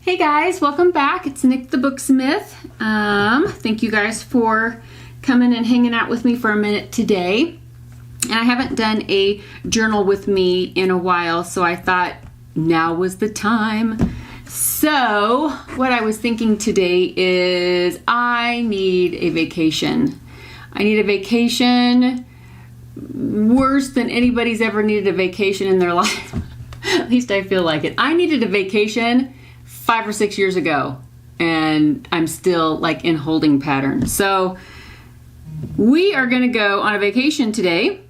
Hey guys, welcome back. It's Nick the Booksmith. Thank you guys for coming and hanging out with me for a minute today. And I haven't done a journal with me in a while, so I thought now was the time. So what I was thinking today is I need a vacation. I need a vacation worse than anybody's ever needed a vacation in their life. At least I feel like it. I needed a vacation 5 or 6 years ago, and I'm still like in holding pattern. So we are going to go on a vacation today.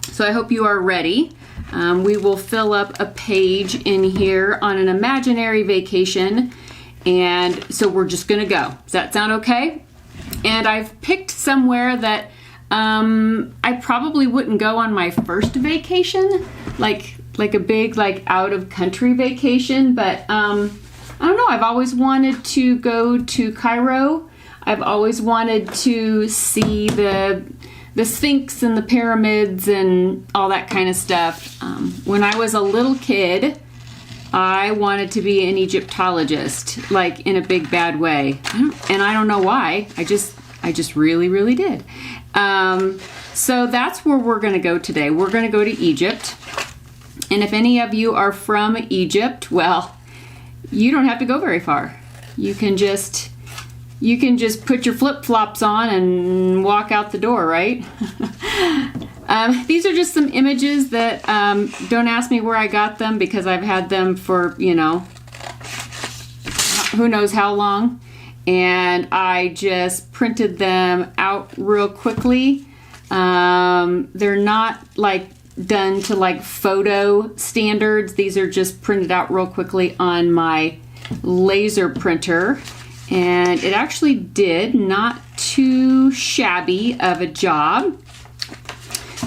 So I hope you are ready. We will fill up a page in here on an imaginary vacation, and so we're just going to go. Does that sound okay? And I've picked somewhere that I probably wouldn't go on my first vacation, like a big out of country vacation, but I don't know, I've always wanted to go to Cairo. I've always wanted to see the Sphinx and the pyramids and all that kind of stuff. When I was a little kid, I wanted to be an Egyptologist, like in a big bad way. And I don't know why. I just really, really did. So that's where we're going to go today. We're going to go to Egypt. And if any of you are from Egypt, well, you don't have to go very far. You can just put your flip-flops on and walk out the door, right? These are just some images that don't ask me where I got them, because I've had them for, who knows how long. And I just printed them out real quickly. They're not done to photo standards. These are just printed out real quickly on my laser printer, and it actually did not too shabby of a job.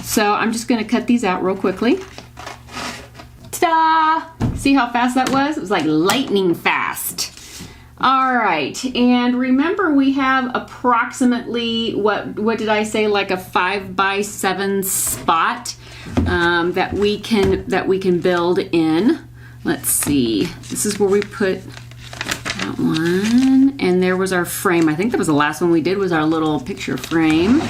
So I'm just going to cut these out real quickly. Ta-da! See how fast that was? It was like lightning fast. All right, and remember we have approximately, what did I say, like a 5x7 spot that we can build in. Let's see. This is where we put that one, and there was our frame. I think that was the last one we did, was our little picture frame.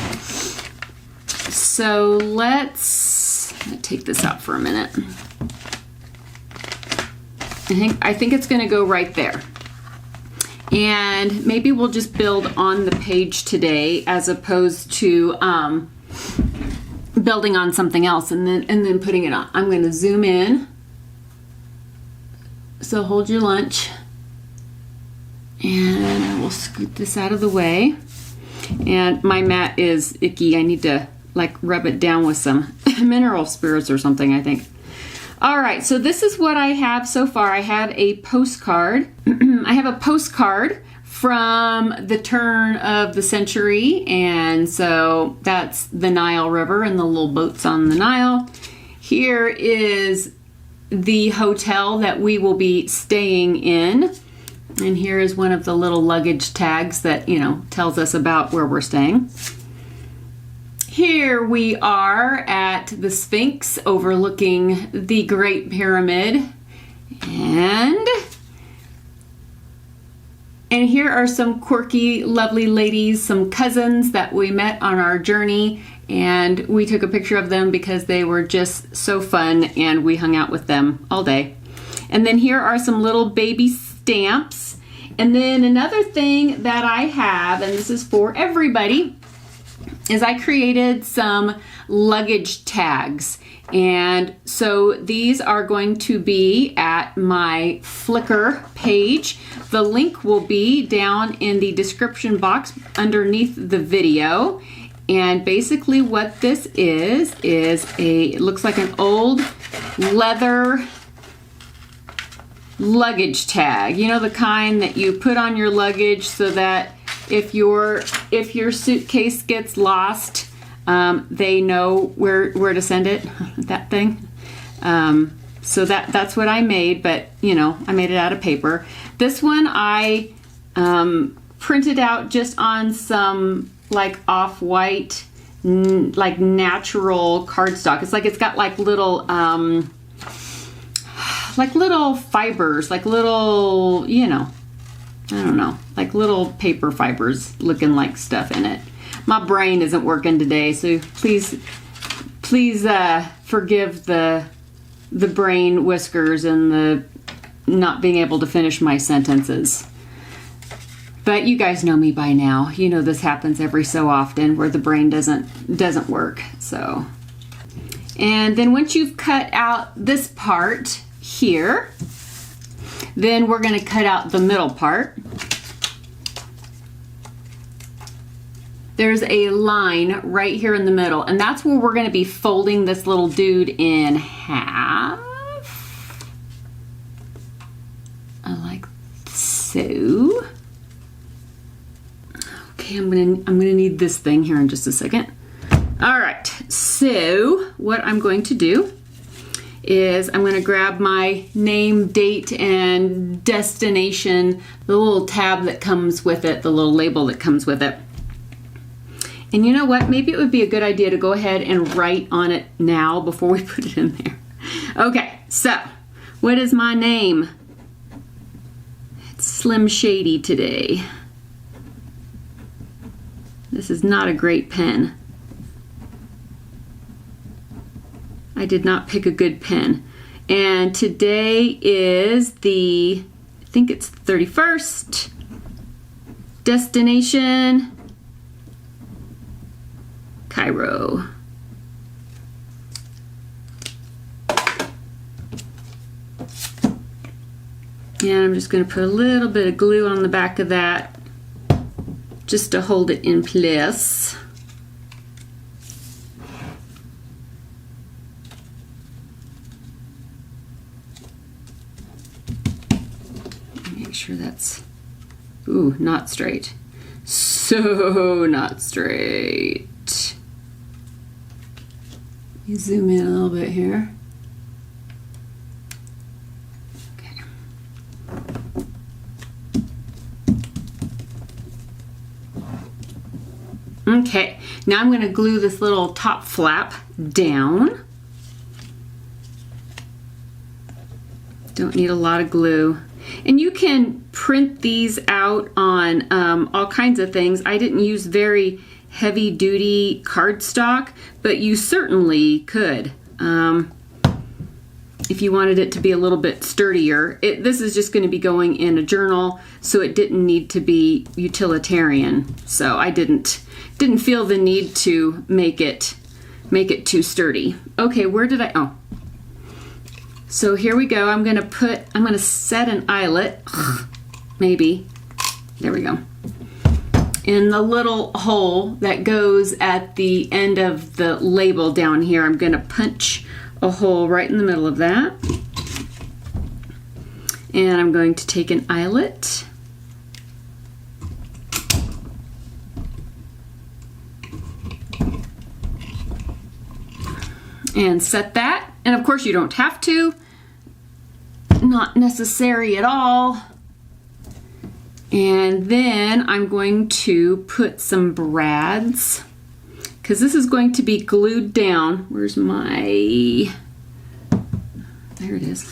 So let's take this out for a minute. I think it's going to go right there. And maybe we'll just build on the page today as opposed to building on something else and then putting it on. I'm going to zoom in. So hold your lunch. And I will scoot this out of the way. And my mat is icky. I need to rub it down with some mineral spirits or something, I think. All right, so this is what I have so far. I have a postcard. I have a postcard from the turn of the century, and so that's the Nile River and the little boats on the Nile. Here is the hotel that we will be staying in, and here is one of the little luggage tags that, tells us about where we're staying. Here we are at the Sphinx overlooking the Great Pyramid, and here are some quirky, lovely ladies, some cousins that we met on our journey, and we took a picture of them because they were just so fun, and we hung out with them all day. And then here are some little baby stamps. And then another thing that I have, and this is for everybody, is I created some luggage tags. And so these are going to be at my Flickr page. The link will be down in the description box underneath the video. And basically what this is it looks like an old leather luggage tag. You know, the kind that you put on your luggage so that if your suitcase gets lost, they know where to send it, that thing. So that's what I made, but I made it out of paper. This one I printed out just on some off-white natural cardstock. It's got little like little fibers, like little, you know, I don't know, like little paper fibers looking like stuff in it. My brain isn't working today, so please forgive the brain whiskers and the not being able to finish my sentences. But you guys know me by now. You know this happens every so often where the brain doesn't work. So, and then once you've cut out this part here, then we're going to cut out the middle part. There's a line right here in the middle, and that's where we're going to be folding this little dude in half. Like so. Okay, I'm gonna need this thing here in just a second. All right, so what I'm going to do is I'm going to grab my name, date, and destination, the little tab that comes with it, the little label that comes with it. And you know what? Maybe it would be a good idea to go ahead and write on it now before we put it in there. Okay, so what is my name? It's Slim Shady today. This is not a great pen. I did not pick a good pen. And today is I think it's 31st. Destination, Cairo. And I'm just going to put a little bit of glue on the back of that just to hold it in place. Make sure that's, ooh, not straight. So not straight. Let me zoom in a little bit here. Okay, now I'm going to glue this little top flap down. Don't need a lot of glue. And you can print these out on all kinds of things. I didn't use very heavy duty cardstock, but you certainly could. If you wanted it to be a little bit sturdier. This is just going to be going in a journal, so it didn't need to be utilitarian. So I didn't feel the need to make it too sturdy. Okay, where did oh. So here we go. I'm going to set an eyelet, maybe. There we go. In the little hole that goes at the end of the label down here, I'm going to punch a hole right in the middle of that. And I'm going to take an eyelet. And set that. And of course you don't have to. Not necessary at all. And then I'm going to put some brads, because this is going to be glued down. Where's my, there it is.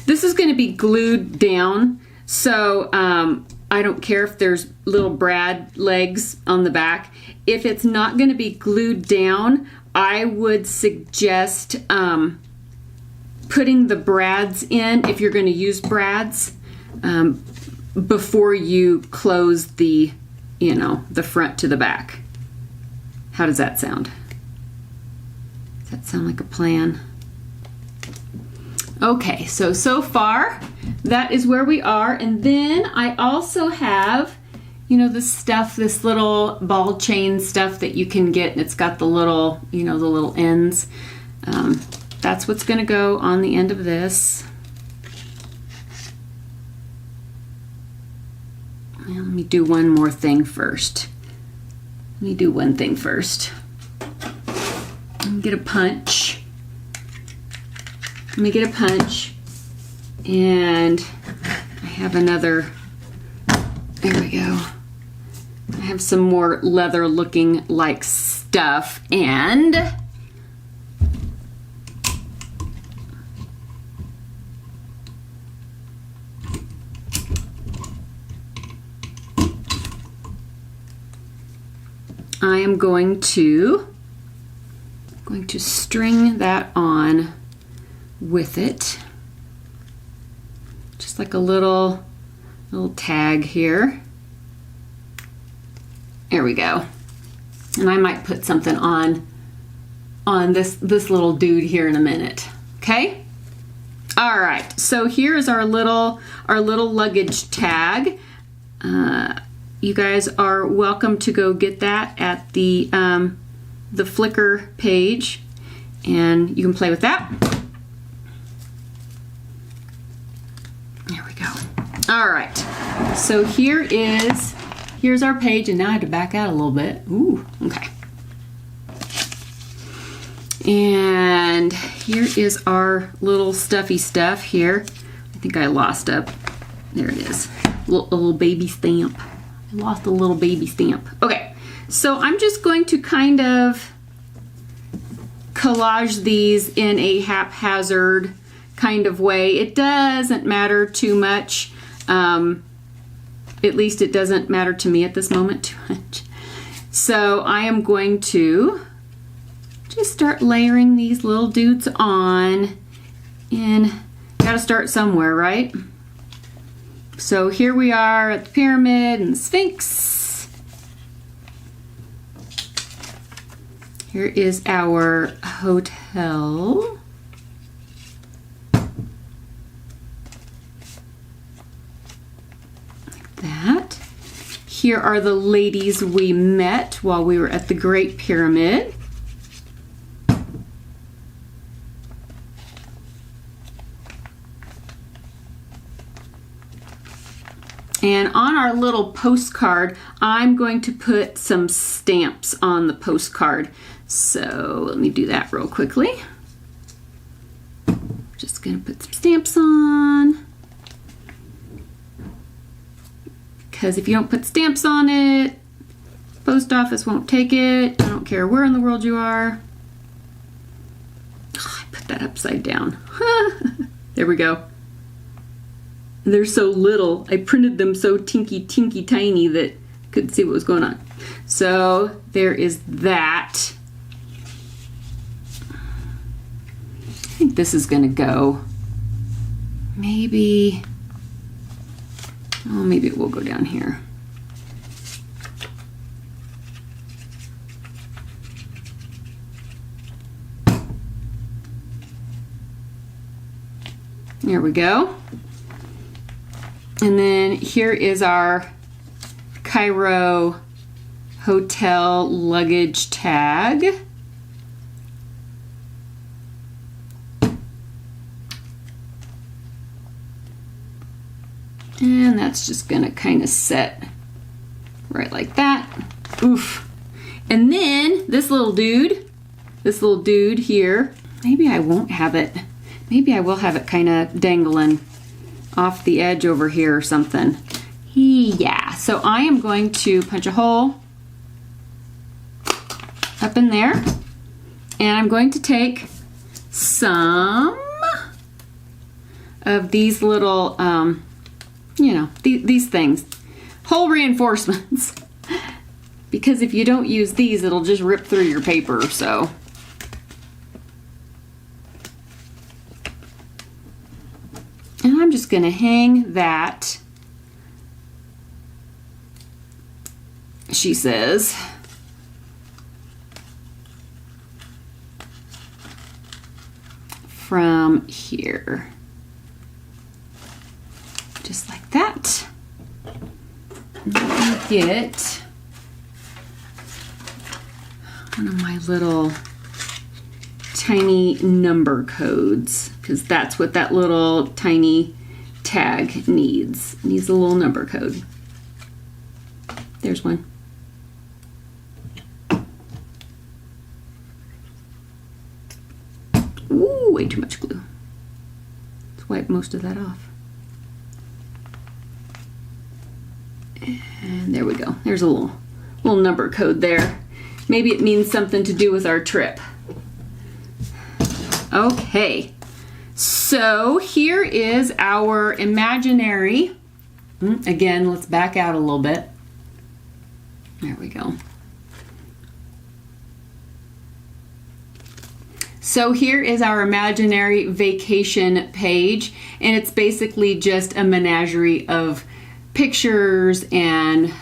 This is going to be glued down, so I don't care if there's little brad legs on the back. If it's not going to be glued down, I would suggest putting the brads in, if you're going to use brads, before you close the front to the back. How does that sound? Does that sound like a plan? Okay, so far that is where we are. And then I also have, this little ball chain stuff that you can get, and it's got the little, the little ends. That's what's going to go on the end of this. Well, let me do one more thing first. Let me do one thing first. Let me get a punch. Let me get a punch. And I have another, there we go. I have some more leather looking like stuff, and I am going to string that on with it. Just like a little tag here. There we go. And I might put something on this little dude here in a minute. Okay? All right. So here is our little luggage tag. You guys are welcome to go get that at the Flickr page, and you can play with that. There we go. All right. So here's our page, and now I have to back out a little bit. Ooh, okay. And here is our little stuffy stuff here. I think I lost up. There it is. A little baby stamp. I lost a little baby stamp. Okay, so I'm just going to kind of collage these in a haphazard kind of way. It doesn't matter too much. At least it doesn't matter to me at this moment too much. So I am going to just start layering these little dudes on, and gotta start somewhere, right? So here we are at the pyramid and the Sphinx. Here is our hotel. Like that. Here are the ladies we met while we were at the Great Pyramid. And on our little postcard, I'm going to put some stamps on the postcard. So let me do that real quickly. Just gonna put some stamps on. Because if you don't put stamps on it, post office won't take it. I don't care where in the world you are. Oh, I put that upside down. There we go. They're so little. I printed them so tinky tiny that I couldn't see what was going on. So there is that. I think this is gonna go. Maybe it will go down here. There we go. And then here is our Cairo hotel luggage tag. And that's just gonna kind of set right like that. Oof. And then this little dude here, maybe I won't have it. Maybe I will have it kind of dangling off the edge over here or something. Yeah, so I am going to punch a hole up in there, and I'm going to take some of these little, these things, hole reinforcements, because if you don't use these, it'll just rip through your paper, so. And I'm just going to hang that, she says, from here. Just like that. Let me get one of my little tiny number codes, because that's what that little tiny tag needs. It needs a little number code. There's one. Ooh, way too much glue. Let's wipe most of that off. And there we go. There's a little number code there. Maybe it means something to do with our trip. Okay, so here is our imaginary, again, let's back out a little bit. There we go. So here is our imaginary vacation page, and it's basically just a menagerie of pictures and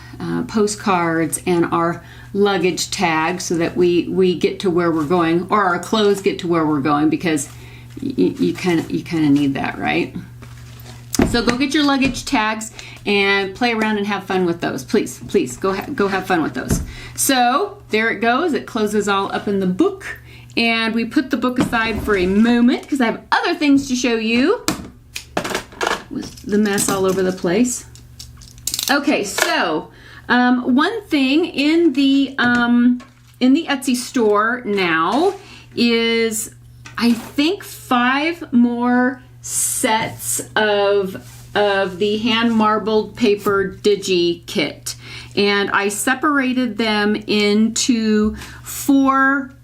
postcards and our luggage tags so that we get to where we're going, or our clothes get to where we're going, because you kind of need that, right? So go get your luggage tags and play around and have fun with those. Please go have fun with those. So there it goes. It closes all up in the book, and we put the book aside for a moment because I have other things to show you with the mess all over the place. Okay, so one thing in the Etsy store now is, I think, 5 more sets of the hand marbled paper digi kit, and I separated them into four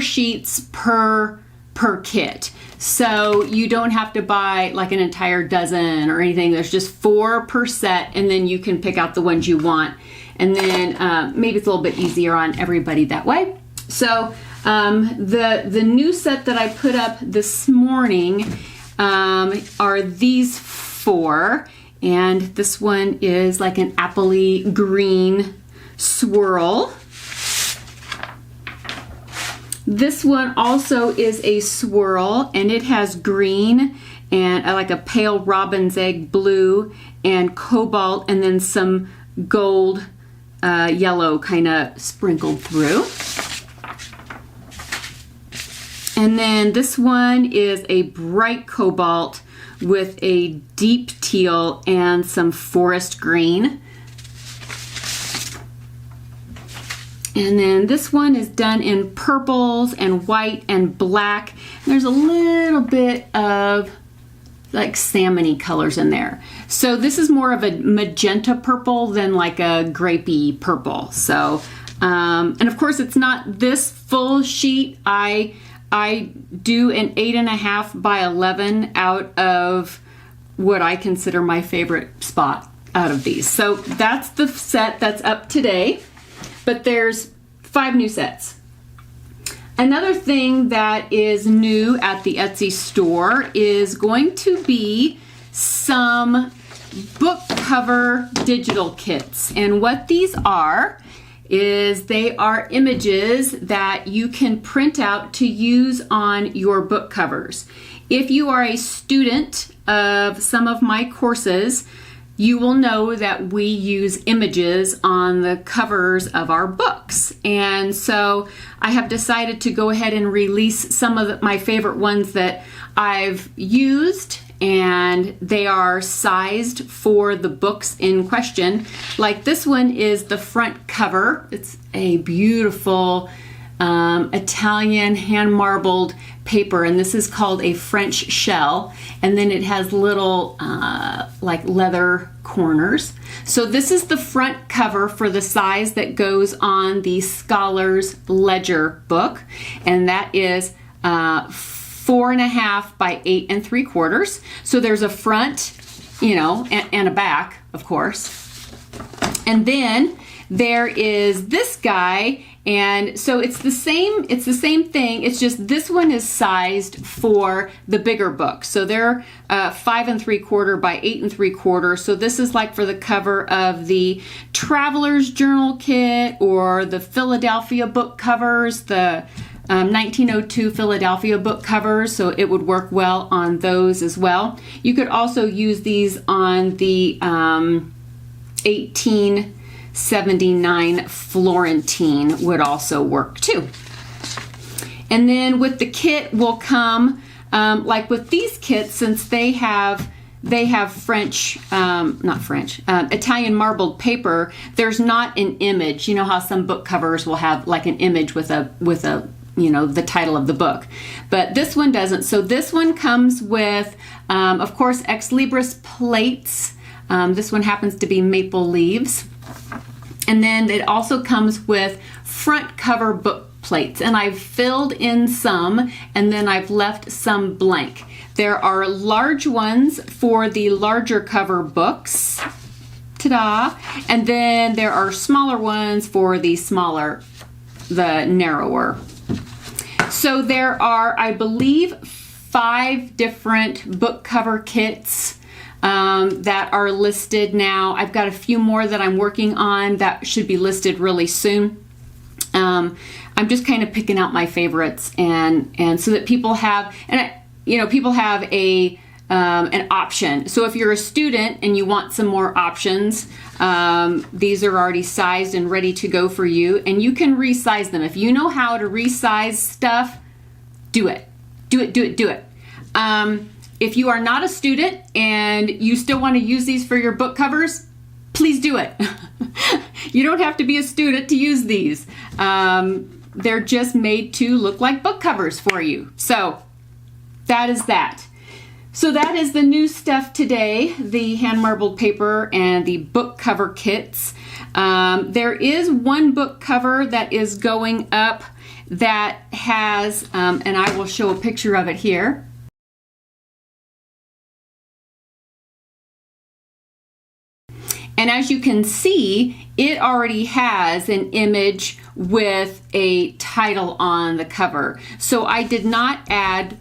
sheets per kit, so you don't have to buy like an entire dozen or anything. There's just 4 per set, and then you can pick out the ones you want, and then maybe it's a little bit easier on everybody that way. So the new set that I put up this morning are these 4, and this one is like an appley green swirl. This one also is a swirl, and it has green and like a pale robin's egg blue and cobalt, and then some gold yellow kind of sprinkled through. And then this one is a bright cobalt with a deep teal and some forest green. And then this one is done in purples and white and black. And there's a little bit of like salmony colors in there. So this is more of a magenta purple than like a grapey purple. So, and of course it's not this full sheet. I do an 8.5 by 11 out of what I consider my favorite spot out of these. So that's the set that's up today, but there's 5 new sets. Another thing that is new at the Etsy store is going to be some book cover digital kits. And what these are is they are images that you can print out to use on your book covers. If you are a student of some of my courses, you will know that we use images on the covers of our books. And so I have decided to go ahead and release some of my favorite ones that I've used, and they are sized for the books in question. Like this one is the front cover. It's a beautiful Italian hand marbled paper, and this is called a French shell, and then it has little like leather corners. So this is the front cover for the size that goes on the Scholar's Ledger book, and that is 4.5 by 8 3/4. So there's a front, and a back, of course. And then there is this guy, and so it's the same thing. It's just this one is sized for the bigger books. So they're 5 3/4 by 8 3/4. So this is like for the cover of the Traveler's Journal kit or the Philadelphia book covers, the 1902 Philadelphia book covers, so it would work well on those as well. You could also use these on the 1879 Florentine would also work too. And then with the kit will come, like with these kits, since they have Italian marbled paper, there's not an image. You know how some book covers will have like an image with a the title of the book, but this one doesn't. So this one comes with, of course, Ex Libris plates. This one happens to be maple leaves. And then it also comes with front cover book plates, and I've filled in some, and then I've left some blank. There are large ones for the larger cover books, ta-da, and then there are smaller ones for the narrower. So there are, I believe, 5 different book cover kits that are listed now. I've got a few more that I'm working on that should be listed really soon. I'm just kind of picking out my favorites, and so that people have, people have an option. So if you're a student and you want some more options, these are already sized and ready to go for you, and you can resize them. If you know how to resize stuff, do it. Do it. If you are not a student and you still want to use these for your book covers, please do it. You don't have to be a student to use these. They're just made to look like book covers for you. So that is that. So that is the new stuff today, the hand marbled paper and the book cover kits. There is one book cover that is going up that has, and I will show a picture of it here. And as you can see, it already has an image with a title on the cover. So I did not add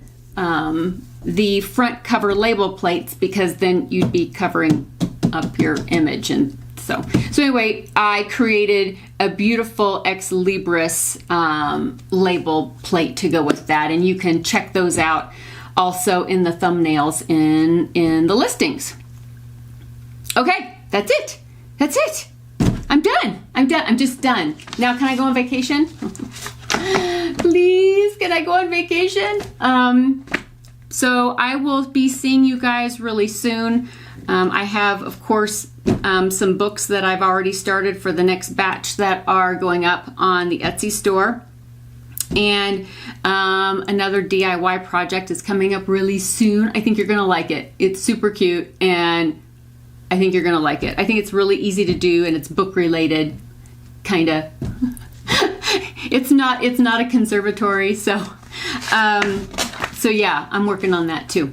the front cover label plates, because then you'd be covering up your image. And so anyway, I created a beautiful Ex Libris label plate to go with that. And you can check those out also in the thumbnails in the listings. Okay. That's it. I'm done. I'm just done. Now, can I go on vacation? Please, can I go on vacation? So I will be seeing you guys really soon. I have, of course, some books that I've already started for the next batch that are going up on the Etsy store. And another DIY project is coming up really soon. I think you're going to like it. It's super cute, and I think you're going to like it. I think it's really easy to do, and it's book related, kind of. It's not a conservatory, so yeah, I'm working on that too.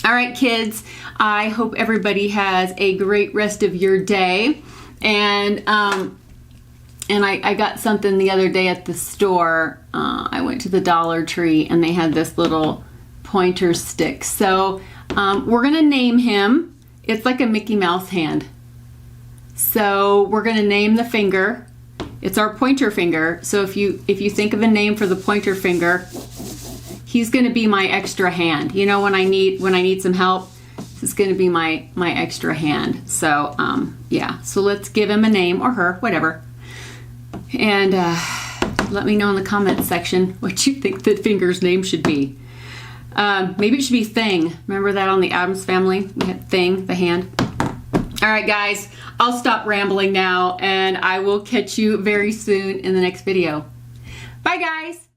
All right, kids, I hope everybody has a great rest of your day. And I got something the other day at the store. I went to the Dollar Tree, and they had this little pointer stick. So we're going to name him. It's like a Mickey Mouse hand. So we're going to name the finger. It's our pointer finger. So if you think of a name for the pointer finger, he's going to be my extra hand. You know, when I need some help, this is going to be my extra hand. So yeah. So let's give him a name, or her, whatever. And let me know in the comments section what you think the finger's name should be. Maybe it should be Thing. Remember that on the Addams Family? We had Thing, the hand. All right, guys, I'll stop rambling now, and I will catch you very soon in the next video. Bye, guys.